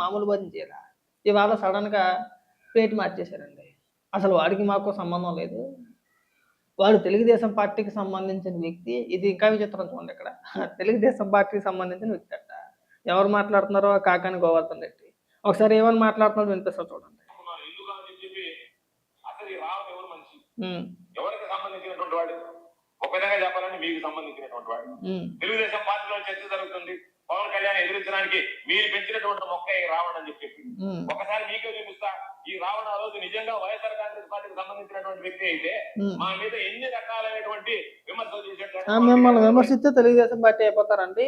మామూలు భోజనం చేయాల. ఇవాళ సడెన్‌గా ప్లేట్ మార్చేశారండి. అసలు వాడికి మాకు సంబంధం లేదు. వాడు తెలుగుదేశం పార్టీకి సంబంధించిన వ్యక్తి. ఇది ఇంకా విచిత్రం చూడండి ఇక్కడ. తెలుగుదేశం పార్టీకి సంబంధించిన వ్యక్తి అంట. ఎవరు మాట్లాడుతున్నారో కాకాని గోవర్ధన్ రెడ్డి. ఒకసారి ఏమని మాట్లాడుతున్నాడో వినిపిస్తా చూడండి. హ్మ్. ఎవరికి సంబంధించినటువంటి వాడు? ఒక విధంగా చెప్పాలంటే మీకు సంబంధించినటువంటి వాడు. తెలుగుదేశం పార్టీలో చర్చ జరుగుతుంది. పవన్ కళ్యాణ్ ఎదిరించడానికి మీరు పెంచినటువంటి మొక్క ఈ రావణ అని చెప్పి ఒకసారి మీకే చూపిస్తా. ఈ రావణ ఆ రోజు నిజంగా వైఎస్ఆర్ కాంగ్రెస్ పార్టీకి సంబంధించినటువంటి వ్యక్తి అయితే మా మీద ఎన్ని రకాలైనటువంటి విమర్శలు చేసేటువంటి మిమ్మల్ని విమర్శిస్తే తెలుగుదేశం పార్టీ అయిపోతారండి.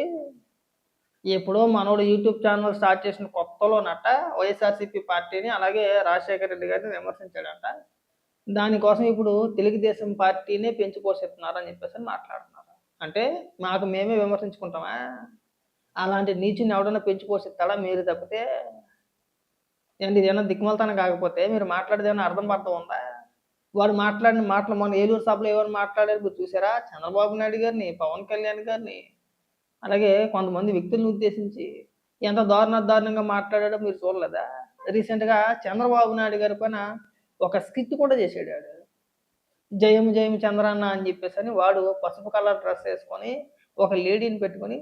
ఎప్పుడో మనోడు యూట్యూబ్ ఛానల్ స్టార్ట్ చేసిన కొత్తలోనట వైఎస్ఆర్సీపీ పార్టీని అలాగే రాజశేఖర రెడ్డి గారిని విమర్శించాడట. దానికోసం ఇప్పుడు తెలుగుదేశం పార్టీనే పెంచి పోషిస్తున్నారని చెప్పేసి మాట్లాడుతున్నారు. అంటే మాకు మేమే విమర్శించుకుంటామా? అలాంటి నీచుని ఎవడన్నా పెంచి పోషిస్తాడా మీరు తప్పితే? ఏంటి ఇదేమన్నా దిక్కుమలతనం కాకపోతే మీరు మాట్లాడేది ఏమైనా అర్థం పర్థం ఉందా? వాడు మాట్లాడిన మాటలు మొన్న ఏలూరు సభలో ఎవరు మాట్లాడారు మీరు చూసారా? చంద్రబాబు నాయుడు గారిని, పవన్ కళ్యాణ్ గారిని, అలాగే కొంతమంది వ్యక్తులను ఉద్దేశించి ఎంత దారుణంగా మాట్లాడాడో మీరు చూడలేదా? రీసెంట్‌గా చంద్రబాబు నాయుడు గారి పైన ఒక స్కిట్ కూడా చేసాడు ఆడు. జయం జయం చంద్రన్న అని చెప్పేసని వాడు పసుపు కలర్ డ్రెస్ వేసుకొని ఒక లేడీని పెట్టుకొని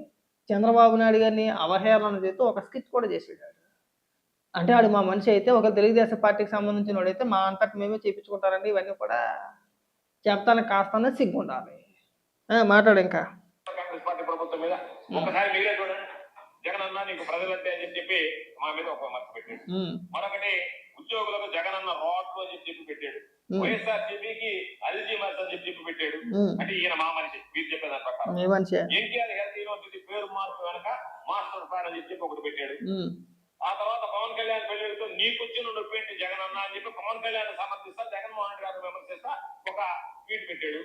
చంద్రబాబు నాయుడు గారిని అవహేళన చేస్తూ ఒక స్కిట్ కూడా చేసాడు ఆడు. అంటే ఆడు మా మనిషి అయితే ఒక తెలుగుదేశం పార్టీకి సంబంధించిన వాడైతే మా అంతటి మేమే చేపించుకుంటారండి. ఇవన్నీ కూడా చెప్తానికి కాస్తనే సిగ్గుండాలి. మాట్లాడు ఇంకా. కాంగ్రెస్ పార్టీ ప్రభుత్వం మీద ఒకసారి మీరే చూడండి. జగన్ అన్న నీకు ప్రజలంటే అని చెప్పి మా మీద ఒక విమర్శ పెట్టాడు. మరొకటి ఉద్యోగులకు జగన్ అన్న రాట్లు అని చెప్పి పెట్టాడు. వైఎస్ఆర్ సిపికి అల్జీమర్స్ అని చెప్పి పెట్టాడు. అంటే ఈయన మా మనిషి మీరు చెప్పేదాని ప్రకారం ఎన్టీఆర్ హెల్త్ యూనివర్సిటీ పేరు మార్పు వెనక మాస్టర్ ప్లాన్ అని చెప్పి ఒకటి పెట్టాడు. ఆ తర్వాత పవన్ కళ్యాణ్ పెళ్లితో నీకొచ్చిన నొప్పేంటి జగన్ అన్న అని చెప్పి పవన్ కళ్యాణ్ సమర్థిస్తా జగన్మోహన్ రెడ్డి గారిని విమర్శిస్తా ఒక ట్వీట్ పెట్టాడు.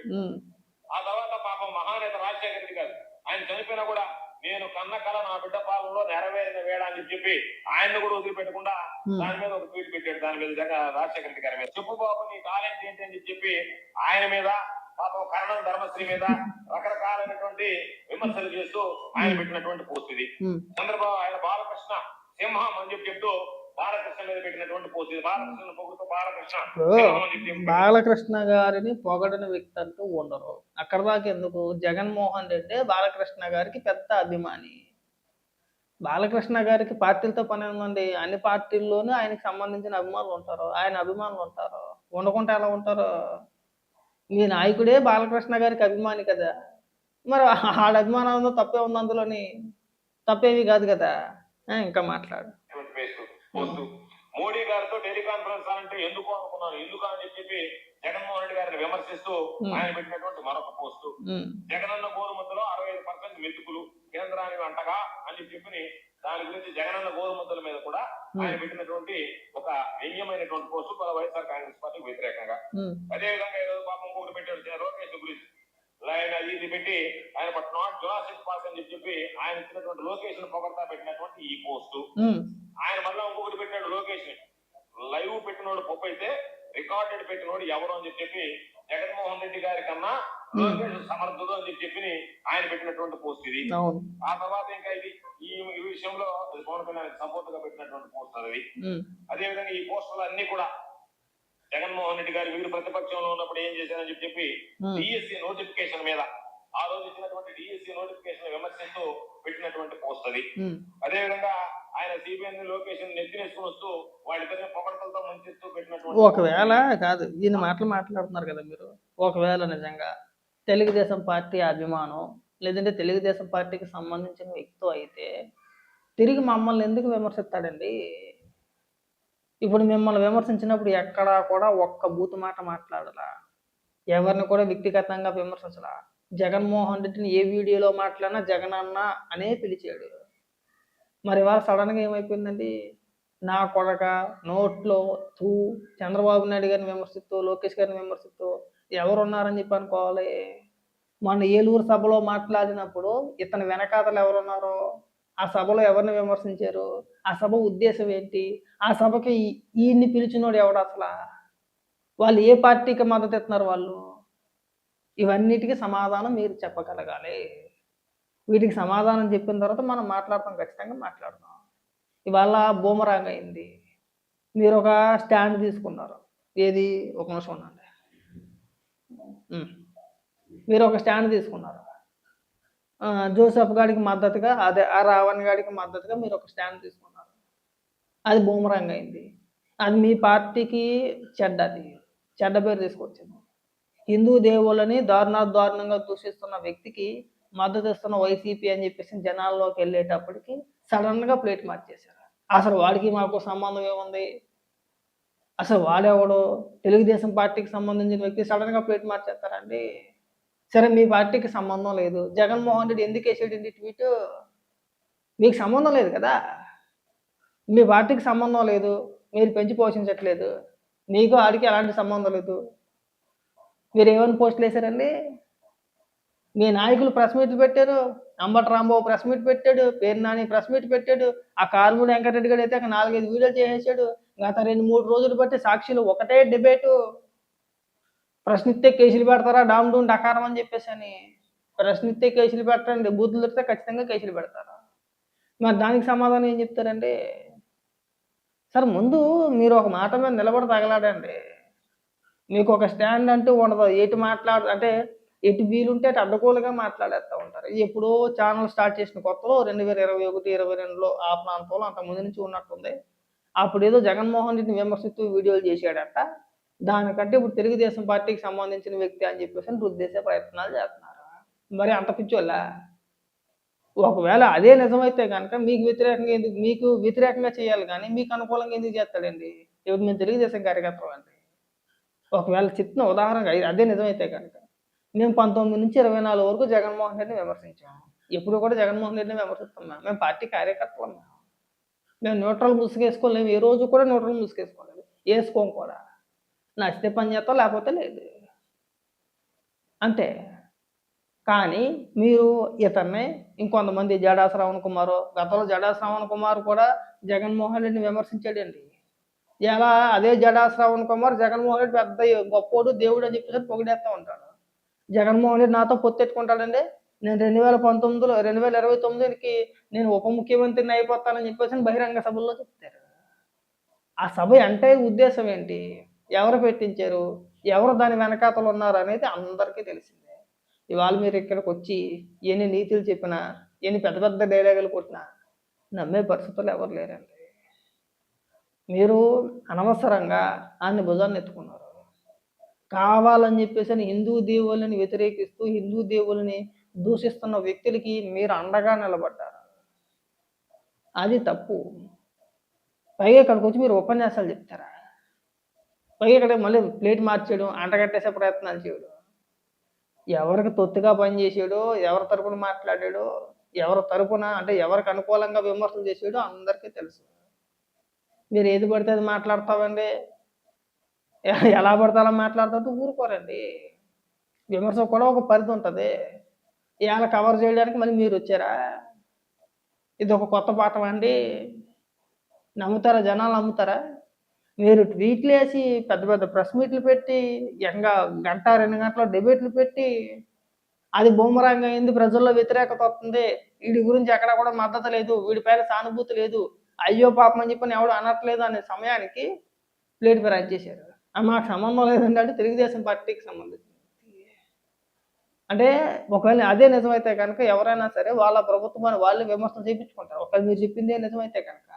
ఆ తర్వాత పాపం మహానేత రాజశేఖర రెడ్డి గారు ఆయన చనిపోయినా కూడా నేను కన్న కళ నా బిడ్డ పాలనలో నెరవేరిన వేడ అని చెప్పి ఆయన్ని కూడా వదిలిపెట్టకుండా దాని మీద ఒక ట్వీట్ పెట్టాడు. దాని మీద రాజశేఖర రెడ్డి గారి మీద చెప్పు బాబు నీ టాలెంట్ ఏంటి అని చెప్పి ఆయన మీద పాపం కరణం ధర్మశ్రీ మీద రకరకాలైనటువంటి విమర్శలు చేస్తూ ఆయన పెట్టినటువంటి పోస్ట్ ఇది. చంద్రబాబు ఆయన బాలకృష్ణ సింహం అని చెప్పి చెప్తూ బాలకృష్ణ మీద పెట్టినటువంటి పోస్ట్ ఇది. బాలకృష్ణ పొగుడుతూ బాలకృష్ణ గారిని పొగడని వ్యక్తి అంటూ ఉండరు. అక్కడ దాకా ఎందుకు? జగన్మోహన్ రెడ్డి బాలకృష్ణ గారికి పెద్ద అభిమాని. బాలకృష్ణ గారికి పార్టీలతో పని ఉందండి. అన్ని పార్టీల్లోనూ ఆయనకి సంబంధించిన అభిమానులు ఉంటారు. ఆయన అభిమానులు ఉంటారు. ఉండకుంటే ఎలా ఉంటారు? మీ నాయకుడే బాలకృష్ణ గారికి అభిమాని కదా. మరి ఆడ అభిమానంలో తప్పే ఉంది అందులోని? తప్పేవి కాదు కదా. ఇంకా మాట్లాడు. మోడీ గారితో టెలికాన్ఫరెన్స్ అంటే ఎందుకు అనుకున్నాను. ఎందుకు అని చెప్పి జగన్మోహన్ రెడ్డి గారిని విమర్శిస్తూ ఆయన పెట్టినటువంటి మరొక పోస్టు. జగనన్న గోరుముద్దలో 65% మెతుకులు కేంద్రానికి అంటగా అని చెప్పి దాని గురించి జగనన్న గోరుముద్దల మీద కూడా ఆయన పెట్టినటువంటి ఒక వ్యంగ్యమైనటువంటి పోస్టు వైఎస్ఆర్ కాంగ్రెస్ పార్టీకి వ్యతిరేకంగా. అదేవిధంగా ఈరోజు పాపం ఇంకొకటి పెట్టాడు లోకేష్ గురించి ఆయన ఇది పెట్టి ఆయన నాట్ జురాసిక్ పార్క్ అని చెప్పి ఆయన ఇచ్చినటువంటి లొకేషన్ పొగడతా పెట్టినటువంటి ఈ పోస్టు. ఆయన మళ్ళీ ఇంకొకటి పెట్టాడు లొకేషన్ లైవ్ పెట్టినోడు పొప్పు అయితే రికార్డెడ్ పెట్టినోడు ఎవరు అని చెప్పి జగన్మోహన్ రెడ్డి గారి కన్నా లోకేష్ సమర్థుడు అని చెప్పి ఆయన పెట్టినటువంటి పోస్ట్ ఇది. ఆ తర్వాత ఇంకా ఇది ఈ విషయంలో పవన్ కళ్యాణ్ సపోర్ట్ గా పెట్టినటువంటి పోస్టర్ అది. అదేవిధంగా ఈ పోస్టర్లు అన్ని కూడా జగన్మోహన్ రెడ్డి గారు వీరు ప్రతిపక్షంలో ఉన్నప్పుడు ఏం చేశారని చెప్పి డిఎస్సి నోటిఫికేషన్ మీద ఆ రోజు ఇచ్చినటువంటి డిఎస్సి నోటిఫికేషన్ విమర్శిస్తూ పెట్టినటువంటి పోస్ట్ అది. అదేవిధంగా ఆయన సిబిఎన్ లొకేషన్ నెత్తినేసుకుని వస్తూ వాళ్ళిద్దరిని పొగడతలతో ముంచిస్తూ పెట్టినటువంటి. ఒకవేళ కాదు ఈయన మాటలు మాట్లాడుతున్నారు కదా మీరు. ఒకవేళ నిజంగా తెలుగుదేశం పార్టీ అభిమానం లేదంటే తెలుగుదేశం పార్టీకి సంబంధించిన వ్యక్తి అయితే తిరిగి మమ్మల్ని ఎందుకు విమర్శిస్తాడండి? ఇప్పుడు మిమ్మల్ని విమర్శించినప్పుడు ఎక్కడా కూడా ఒక్క బూతు మాట మాట్లాడలా, ఎవరిని కూడా వ్యక్తిగతంగా విమర్శించలా. జగన్మోహన్ రెడ్డిని ఏ వీడియోలో మాట్లాడినా జగన్ అన్న అనే పిలిచాడు. మరి ఇవాళ సడన్గా ఏమైపోయిందండి? నా కొడక నోట్లో తూ చంద్రబాబు నాయుడు గారిని విమర్శిస్తూ లోకేష్ గారిని విమర్శిస్తూ ఎవరున్నారని చెప్పి అనుకోవాలి. మొన్న ఏలూరు సభలో మాట్లాడినప్పుడు ఇతని వెనకాతలు ఎవరున్నారో, ఆ సభలో ఎవరిని విమర్శించారు, ఆ సభ ఉద్దేశం ఏంటి, ఆ సభకి ఈయన్ని పిలిచినోడు ఎవడు అసలు, వాళ్ళు ఏ పార్టీకి మద్దతు ఇస్తున్నారు వాళ్ళు, ఇవన్నిటికీ సమాధానం మీరు చెప్పగలగాలి. వీటికి సమాధానం చెప్పిన తర్వాత మనం మాట్లాడతాం, ఖచ్చితంగా మాట్లాడదాం. ఇవాళ బూమరాంగ్ అయింది. మీరు ఒక స్టాండ్ తీసుకున్నారు. ఏది? ఒక నిమిషం ఉండండి. మీరు ఒక స్టాండ్ తీసుకున్నారు. జోసెఫ్ గాడికి మద్దతుగా, అదే ఆ రావణ్ గాడికి మద్దతుగా మీరు ఒక స్టాండ్ తీసుకున్నారు. అది బూమరాంగ్ అయింది. అది మీ పార్టీకి చెడ్డ పేరు తీసుకొచ్చింది. హిందూ దేవుళ్ళని దారుణంగా దూషిస్తున్న వ్యక్తికి మద్దతు ఇస్తున్న వైసీపీ అని చెప్పేసి జనాల్లోకి వెళ్ళేటప్పటికి సడన్గా ప్లేట్ మార్చేశారు. అసలు వాడికి మాకు సంబంధం ఏముంది? అసలు వాడెవడు? తెలుగుదేశం పార్టీకి సంబంధించిన వ్యక్తి సడన్గా ప్లేట్ మార్చేస్తారండి? సరే, మీ పార్టీకి సంబంధం లేదు. జగన్మోహన్ రెడ్డి ఎందుకు వేసాడండి ట్వీట్? మీకు సంబంధం లేదు కదా. మీ పార్టీకి సంబంధం లేదు. మీరు పెంచి పోషించట్లేదు. మీకు ఆడికి ఎలాంటి సంబంధం లేదు. మీరు ఏమైనా పోస్టులు వేశారండి? మీ నాయకులు ప్రెస్ మీట్లు పెట్టారు. అంబటి రాంబాబు ప్రెస్ మీట్ పెట్టాడు. పేరు నాని ప్రెస్ మీట్ పెట్టాడు. ఆ కారుమూడి వెంకటరెడ్డి గారు అయితే 4-5 వీడియోలు చేసేసాడు. గత 2-3 రోజులు బట్టి సాక్షిలో ఒకటే డిబేటు. ప్రశ్నిస్తే కేసులు పెడతారా, డామ్ డూన్ డకారం అని చెప్పేసి అని. ప్రశ్నిస్తే కేసులు పెట్టండి, బూతులు తిడితే ఖచ్చితంగా కేసులు పెడతారు. మరి దానికి సమాధానం ఏం చెప్తారండి? సార్, ముందు మీరు ఒక మాట మీద నిలబడి తగలాడండి. మీకు ఒక స్టాండ్ అంటూ ఉండదు. అంటే ఎటు వీలుంటే అటు అడ్డగోలుగా మాట్లాడేస్తూ ఉంటారు. ఎప్పుడో ఛానల్ స్టార్ట్ చేసిన కొత్తలో 2021, 22లో ఆ ప్రాంతంలో అంతకుముందు నుంచి ఉన్నట్టుంది. అప్పుడేదో జగన్మోహన్ రెడ్డిని విమర్శిస్తూ వీడియోలు చేశాడట. దానికంటే ఇప్పుడు తెలుగుదేశం పార్టీకి సంబంధించిన వ్యక్తి అని చెప్పేసి రుద్దేసే ప్రయత్నాలు చేస్తున్నారు. మరి అంత పిచ్చోళ్ళా? ఒకవేళ అదే నిజమైతే కనుక మీకు వ్యతిరేకంగా చేయాలి కానీ మీకు అనుకూలంగా ఎందుకు చేస్తాడండి? ఇప్పుడు మేము తెలుగుదేశం కార్యకర్తలు అండి. ఒకవేళ చిన్న ఉదాహరణగా అదే నిజమైతే కనుక మేము 19 నుంచి 24 వరకు జగన్మోహన్ రెడ్డిని విమర్శించాము. ఎప్పుడు కూడా జగన్మోహన్ రెడ్డిని విమర్శిస్తున్నాం. మేము పార్టీ కార్యకర్తలం. మేము న్యూట్రల్ ముసుగేసుకోలేము. ఏ రోజు కూడా న్యూట్రల్ ముసుగేసుకోలేదు. వేసుకోం కూడా. నచ్చితే పని చేస్తాం, లేకపోతే లేదు, అంతే. కానీ మీరు ఇతన్ని ఇంకొంతమంది జడా శ్రవణ్ కుమార్, గతంలో జడా శ్రవణ్ కుమార్ కూడా జగన్మోహన్ రెడ్డిని విమర్శించాడండి. ఇలా అదే జడా శ్రవణ్ కుమార్ జగన్మోహన్ రెడ్డి పెద్ద గొప్పోడు, దేవుడు అని చెప్పేసి పొగిడేస్తూ ఉంటాడు. జగన్మోహన్ రెడ్డి నాతో పొత్తెట్టుకుంటాడండి. నేను 2029కి నేను ఉప ముఖ్యమంత్రిని అయిపోతానని చెప్పేసి బహిరంగ సభల్లో చెప్తారు. ఆ సభ అంటే ఉద్దేశం ఏంటి? ఎవరు పెట్టించారు? ఎవరు దాని వెనకాతలు ఉన్నారు అనేది అందరికీ తెలిసిందే. ఇవాళ మీరు ఇక్కడికి వచ్చి ఎన్ని నీతులు చెప్పినా, ఎన్ని పెద్ద పెద్ద డైలాగులు కొట్టినా నమ్మే పరిస్థితుల్లో ఎవరు లేరండి. మీరు అనవసరంగా ఆయన్ని భుజాన్ని ఎత్తుకున్నారు. కావాలని చెప్పేసి హిందూ దేవుళ్ళని వ్యతిరేకిస్తూ హిందూ దేవుళ్ళని దూషిస్తున్న వ్యక్తులకి మీరు అండగా నిలబడ్డారు. అది తప్పు. పైగా ఇక్కడికి వచ్చి మీరు ఉపన్యాసాలు చెప్తారా? పైగా ఇక్కడ మళ్ళీ ప్లేట్ మార్చేయడం, అంటగట్టేసే ప్రయత్నాలు చేయడం. ఎవరికి తొత్తుగా పనిచేసాడో, ఎవరి తరపున మాట్లాడాడో, ఎవరి తరపున అంటే ఎవరికి అనుకూలంగా విమర్శలు చేసాడో అందరికీ తెలుసు. మీరు ఏది పడితే అది మాట్లాడతావండి, ఎలా పడితే అలా మాట్లాడుతుంటే ఊరుకోరండి. విమర్శ కూడా ఒక పరిధి ఉంటుంది. ఇవాళ కవర్ చేయడానికి మళ్ళీ మీరు వచ్చారా? ఇది ఒక కొత్త పాఠం అండి. నమ్ముతారా? జనాలు నమ్ముతారా? మీరు ట్వీట్లు వేసి పెద్ద పెద్ద ప్రెస్ మీట్లు పెట్టి ఇంకా 1-2 గంటల డిబేట్లు పెట్టి అది బూమరాంగ్ అయింది, ప్రజల్లో వ్యతిరేకత వస్తుంది, వీడి గురించి ఎక్కడ కూడా మద్దతు లేదు, వీడిపైన సానుభూతి లేదు, అయ్యో పాపం అని చెప్పని ఎవడు అనట్లేదు అనే సమయానికి ప్లేట్ ఫిరాయి చేశారు. మాకు సంబంధం లేదండి అంటే తెలుగుదేశం పార్టీకి సంబంధించి. అంటే ఒకవేళ అదే నిజమైతే కనుక ఎవరైనా సరే వాళ్ళ ప్రభుత్వాన్ని వాళ్ళు విమర్శలు చేయించుకుంటారు. ఒకవేళ మీరు చెప్పిందే నిజమైతే కనుక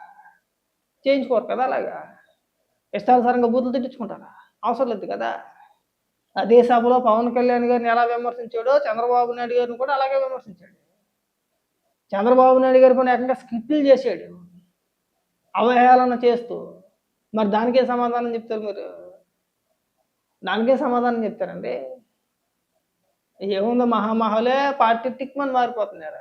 చేయించుకోరు కదా. అలాగా ఇష్టానుసారంగా బూతులు తిట్టించుకుంటారా? అవసరం లేదు కదా. అదే సభలో పవన్ కళ్యాణ్ గారిని ఎలా విమర్శించాడో చంద్రబాబు నాయుడు గారిని కూడా అలాగే విమర్శించాడు. చంద్రబాబు నాయుడు గారి పైన ఏకంగా స్క్రిప్ట్లు చేశాడు, అవహేళన చేస్తూ. మరి దానికే సమాధానం చెప్తారు మీరు? దానికే సమాధానం చెప్తారండి? ఏముందో మహామహులే పార్టీ టిక్మని మారిపోతున్నారు.